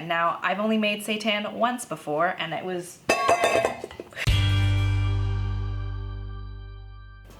Now, I've only made seitan once before, and it was...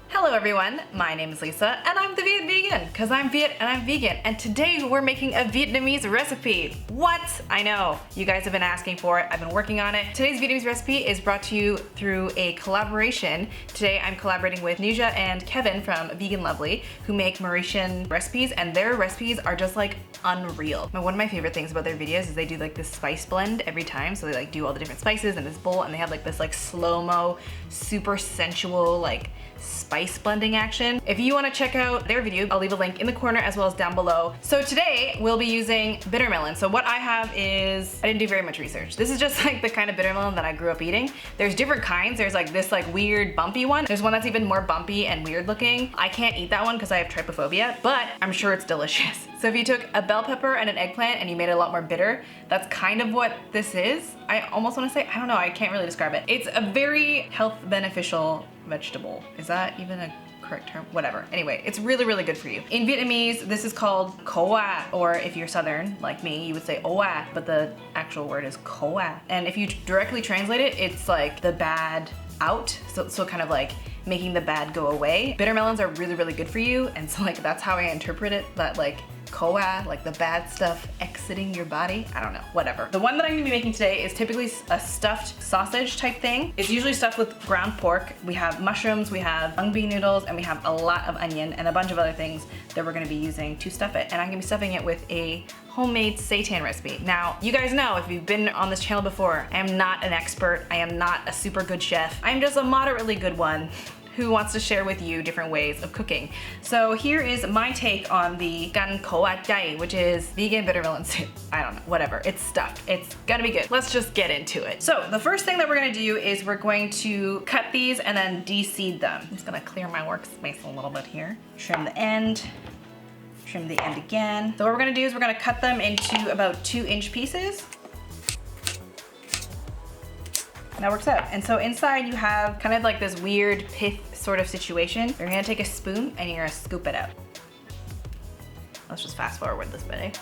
Hello everyone, my name is Lisa, and I'm the Viet Vegan, because I'm Viet and I'm vegan, and today we're making a Vietnamese recipe. What? I know, you guys have been asking for it, I've been working on it. Today's Vietnamese recipe is brought to you through a collaboration. Today I'm collaborating with Nuja and Kevin from Vegan Lovlie, who make Mauritian recipes, and their recipes are just like unreal. One of my favorite things about their videos is they do like this spice blend every time, so they like do all the different spices in this bowl, and they have like this like slow-mo, super sensual like spice blending action. If you want to check out their video, I'll leave a link in the corner as well as down below. So today we'll be using bittermelon. So what I have is, I didn't do very much research. This is just like the kind of bittermelon that I grew up eating. There's different kinds. There's like this like weird bumpy one. There's one that's even more bumpy and weird looking. I can't eat that one because I have trypophobia, but I'm sure it's delicious. So if you took a bell pepper and an eggplant and you made it a lot more bitter, that's kind of what this is. I almost want to say, I don't know, I can't really describe it. It's a very health beneficial vegetable. Is that even a correct term? Whatever. Anyway, it's really, really good for you. In Vietnamese, this is called Qua, or if you're Southern, like me, you would say Oa, but the actual word is Qua. And if you directly translate it, it's like the bad out, so kind of like making the bad go away. Bittermelons are really, really good for you, and so like that's how I interpret it, that like Koa, like the bad stuff exiting your body. I don't know, whatever. The one that I'm gonna be making today is typically a stuffed sausage type thing. It's usually stuffed with ground pork. We have mushrooms, we have mung bean noodles, and we have a lot of onion and a bunch of other things that we're gonna be using to stuff it. And I'm gonna be stuffing it with a homemade seitan recipe. Now, you guys know, if you've been on this channel before, I am not an expert. I am not a super good chef. I'm just a moderately good one who wants to share with you different ways of cooking. So here is my take on the Canh Khổ Qua, which is vegan bittermelon soup. I don't know, whatever, it's stuffed. It's gonna be good. Let's just get into it. So the first thing that we're gonna do is we're going to cut these and then de-seed them. I'm just gonna clear my workspace a little bit here. Trim the end again. So what we're gonna do is we're gonna cut them into about 2-inch pieces. That works out. And so inside you have kind of like this weird pith sort of situation. You're gonna take a spoon and you're gonna scoop it out. Let's just fast forward this bit, eh?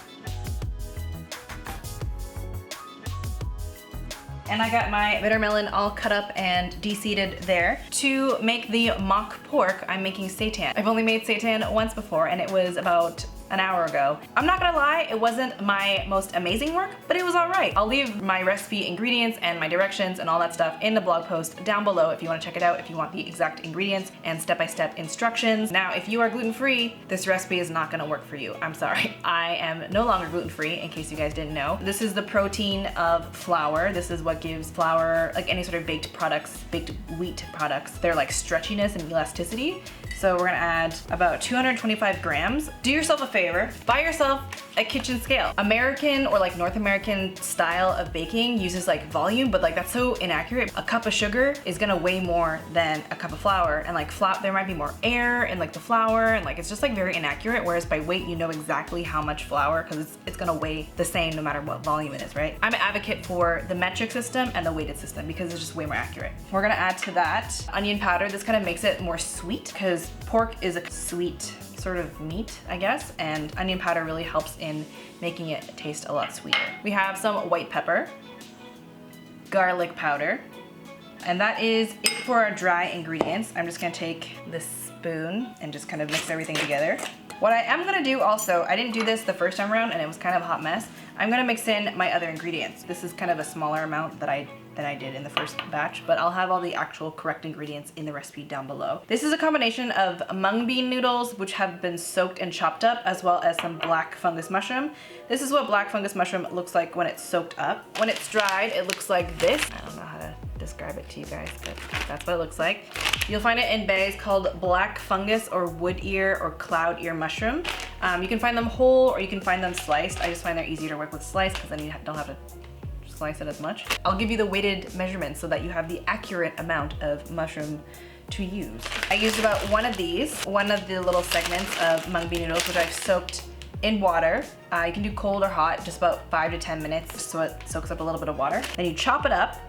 And I got my bittermelon all cut up and de-seeded there. To make the mock pork, I'm making seitan. I've only made seitan once before, and it was about an hour ago. I'm not gonna lie, it wasn't my most amazing work, but it was all right. I'll leave my recipe ingredients and my directions and all that stuff in the blog post down below if you wanna check it out, if you want the exact ingredients and step-by-step instructions. Now, if you are gluten-free, this recipe is not gonna work for you. I'm sorry. I am no longer gluten-free, in case you guys didn't know. This is the protein of flour. This is what gives flour, like any sort of baked products, baked wheat products, their like stretchiness and elasticity. So we're gonna add about 225 grams. Do yourself a favor, buy yourself a kitchen scale. American or like North American style of baking uses like volume, but like that's so inaccurate. A cup of sugar is gonna weigh more than a cup of flour, and like there might be more air in like the flour, and like it's just like very inaccurate, whereas by weight you know exactly how much flour, because it's gonna weigh the same no matter what volume it is, right? I'm an advocate for the metric system and the weighted system because it's just way more accurate. We're gonna add to that onion powder. This kind of makes it more sweet because pork is a sweet sort of meat, I guess, and onion powder really helps in making it taste a lot sweeter. We have some white pepper, garlic powder, and that is it for our dry ingredients. I'm just gonna take this spoon and just kind of mix everything together. What I am gonna do also, I didn't do this the first time around and it was kind of a hot mess. I'm gonna mix in my other ingredients. This is kind of a smaller amount that I did in the first batch, but I'll have all the actual correct ingredients in the recipe down below. This is a combination of mung bean noodles, which have been soaked and chopped up, as well as some black fungus mushroom. This is what black fungus mushroom looks like when it's soaked up. When it's dried, it looks like this. I don't know how to describe it to you guys, but that's what it looks like. You'll find it in bags called black fungus or wood ear or cloud ear mushroom. You can find them whole or you can find them sliced. I just find they're easier to work with sliced because then you don't have to slice it as much. I'll give you the weighted measurements so that you have the accurate amount of mushroom to use. I used about one of these, one of the little segments of mung bean noodles, which I've soaked in water. You can do cold or hot, just about 5 to 10 minutes so it soaks up a little bit of water. Then you chop it up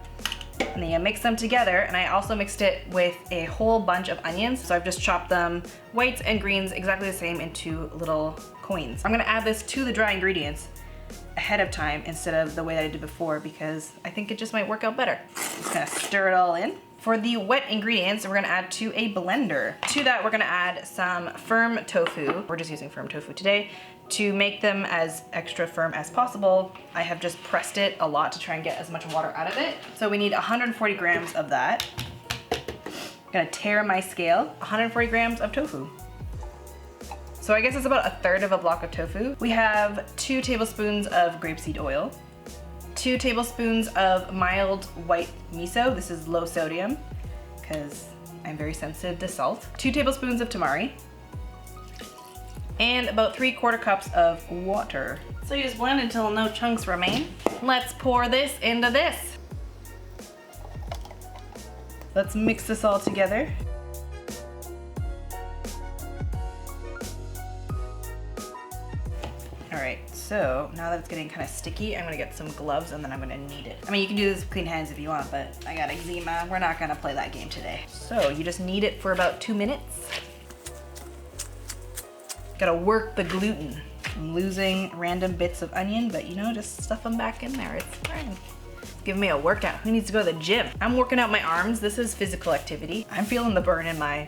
and then you mix them together, and I also mixed it with a whole bunch of onions. So I've just chopped them whites and greens exactly the same into little coins. I'm gonna add this to the dry ingredients ahead of time instead of the way that I did before because I think it just might work out better. Just gonna stir it all in. For the wet ingredients, we're gonna add to a blender. To that, we're gonna add some firm tofu. We're just using firm tofu today. To make them as extra firm as possible, I have just pressed it a lot to try and get as much water out of it. So we need 140 grams of that. I'm gonna tear my scale, 140 grams of tofu. So I guess it's about 1/3 of a block of tofu. We have 2 tablespoons of grapeseed oil, 2 tablespoons of mild white miso. This is low sodium because I'm very sensitive to salt. 2 tablespoons of tamari, and about 3/4 cups of water. So you just blend until no chunks remain. Let's pour this into this. Let's mix this all together. All right, so now that it's getting kind of sticky, I'm gonna get some gloves and then I'm gonna knead it. I mean, you can do this with clean hands if you want, but I got eczema. We're not gonna play that game today. So you just knead it for about 2 minutes. Gotta work the gluten. I'm losing random bits of onion, but you know, just stuff them back in there. It's fine. Give me a workout. Who needs to go to the gym? I'm working out my arms. This is physical activity. I'm feeling the burn in my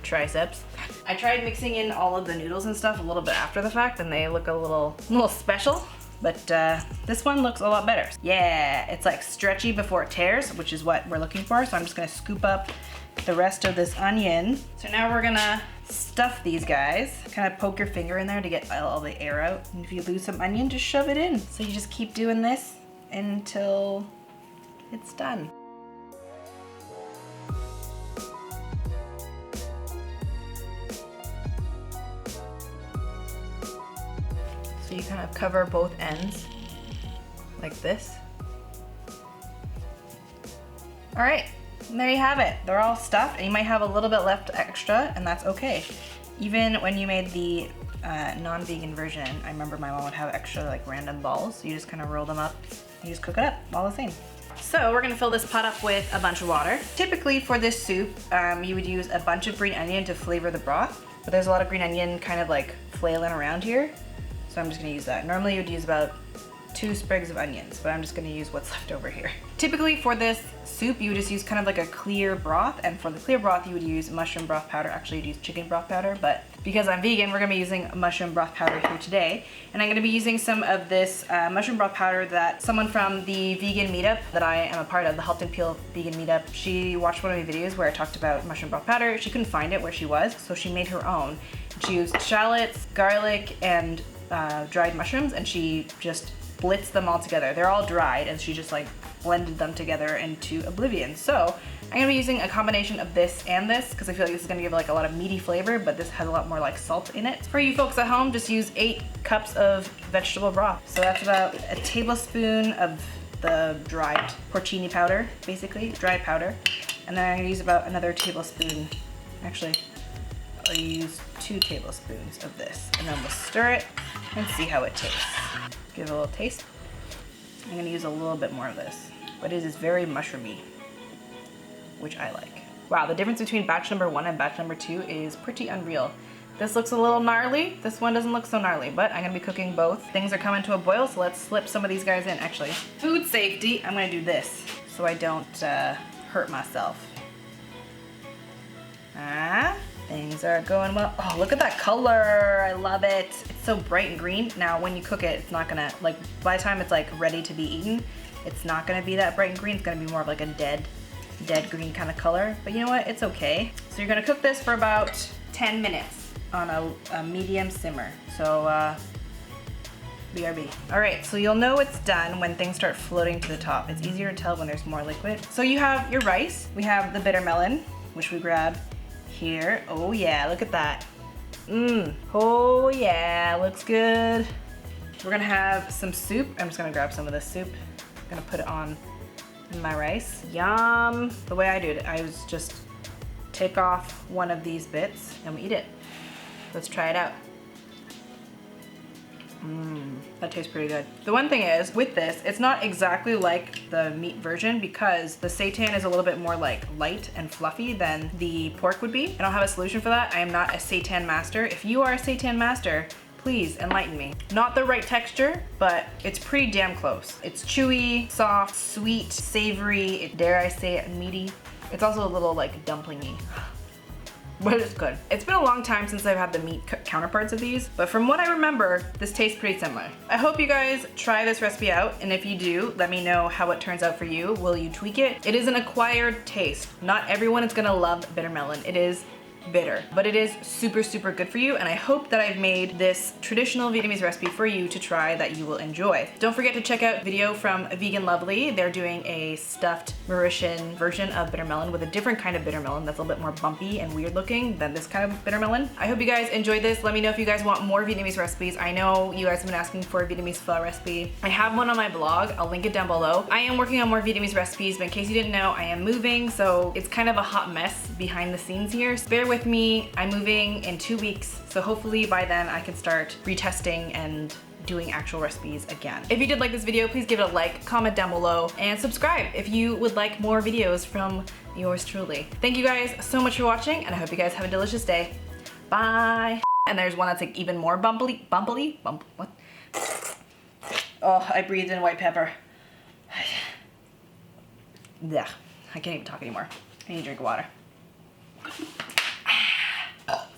triceps. I tried mixing in all of the noodles and stuff a little bit after the fact and they look a little special, but this one looks a lot better. Yeah, it's like stretchy before it tears, which is what we're looking for. So I'm just gonna scoop up the rest of this onion. So now we're gonna stuff these guys. Kind of poke your finger in there to get all the air out. And if you lose some onion, just shove it in. So you just keep doing this until it's done. So you kind of cover both ends like this. All right, and there you have it. They're all stuffed and you might have a little bit left extra and that's okay. Even when you made the non-vegan version, I remember my mom would have extra like random balls. So you just kind of roll them up and you just cook it up all the same. So we're gonna fill this pot up with a bunch of water. Typically for this soup, you would use a bunch of green onion to flavor the broth, but there's a lot of green onion kind of like flailing around here. So I'm just gonna use that. Normally you would use about 2 sprigs of onions, but I'm just gonna use what's left over here. Typically for this soup, you would just use kind of like a clear broth, and for the clear broth, you would use mushroom broth powder. Actually, you'd use chicken broth powder, but because I'm vegan, we're gonna be using mushroom broth powder here today. And I'm gonna be using some of this mushroom broth powder that someone from the vegan meetup that I am a part of, the Halt and Peel vegan meetup, she watched one of my videos where I talked about mushroom broth powder. She couldn't find it where she was, so she made her own. She used shallots, garlic, and dried mushrooms, and she just blitzed them all together. They're all dried, and she just like blended them together into oblivion. So I'm gonna be using a combination of this and this because I feel like this is gonna give like a lot of meaty flavor, but this has a lot more like salt in it. For you folks at home, just use 8 cups of vegetable broth. So that's about a tablespoon of the dried porcini powder, basically, dried powder. And then I'm gonna use about another tablespoon, actually, I'll use 2 tablespoons of this. And then we'll stir it and see how it tastes. Give it a little taste. I'm gonna use a little bit more of this, but it is very mushroomy, which I like. Wow, the difference between batch number 1 and batch number 2 is pretty unreal. This looks a little gnarly. This one doesn't look so gnarly, but I'm gonna be cooking both. Things are coming to a boil, so let's slip some of these guys in. Actually, food safety, I'm gonna do this so I don't hurt myself. Things are going well. Oh, look at that color. I love it. It's so bright and green. Now, when you cook it, it's not gonna, like, by the time it's like ready to be eaten, it's not gonna be that bright and green. It's gonna be more of like a dead green kind of color. But you know what? It's okay. So you're gonna cook this for about 10 minutes on a medium simmer. So, BRB. All right, so you'll know it's done when things start floating to the top. It's easier to tell when there's more liquid. So you have your rice. We have the bittermelon, which we grabbed here. Oh yeah, look at that. Oh yeah, looks good. We're gonna have some soup. I'm just gonna grab some of this soup. I'm gonna put it on my rice. Yum. The way I do it, I was just take off one of these bits and we eat it. Let's try it out. That tastes pretty good. The one thing is, with this, it's not exactly like the meat version because the seitan is a little bit more like light and fluffy than the pork would be. I don't have a solution for that. I am not a seitan master. If you are a seitan master, Please enlighten me. Not the right texture, but it's pretty damn close. It's chewy, soft, sweet, savory, dare I say it, meaty. It's also a little like dumplingy. But it's good. It's been a long time since I've had the meat counterparts of these, but from what I remember, this tastes pretty similar. I hope you guys try this recipe out, and if you do, let me know how it turns out for you. Will you tweak it? It is an acquired taste. Not everyone is gonna love bittermelon. It is bitter, but it is super, super good for you, and I hope that I've made this traditional Vietnamese recipe for you to try that you will enjoy. Don't forget to check out video from Vegan Lovlie. They're doing a stuffed Mauritian version of bittermelon with a different kind of bittermelon that's a little bit more bumpy and weird looking than this kind of bittermelon. I hope you guys enjoyed this. Let me know if you guys want more Vietnamese recipes. I know you guys have been asking for a Vietnamese pho recipe. I have one on my blog. I'll link it down below. I am working on more Vietnamese recipes, but in case you didn't know, I am moving, so it's kind of a hot mess behind the scenes here. So bear with me. I'm moving in 2 weeks, so hopefully by then I can start retesting and doing actual recipes again. If you did like this video, please give it a like, comment down below, and subscribe if you would like more videos from yours truly. Thank you guys so much for watching, and I hope you guys have a delicious day. Bye. And there's one that's like even more what? Oh, I breathed in white pepper. Yeah, I can't even talk anymore. I need to drink water.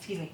Excuse me.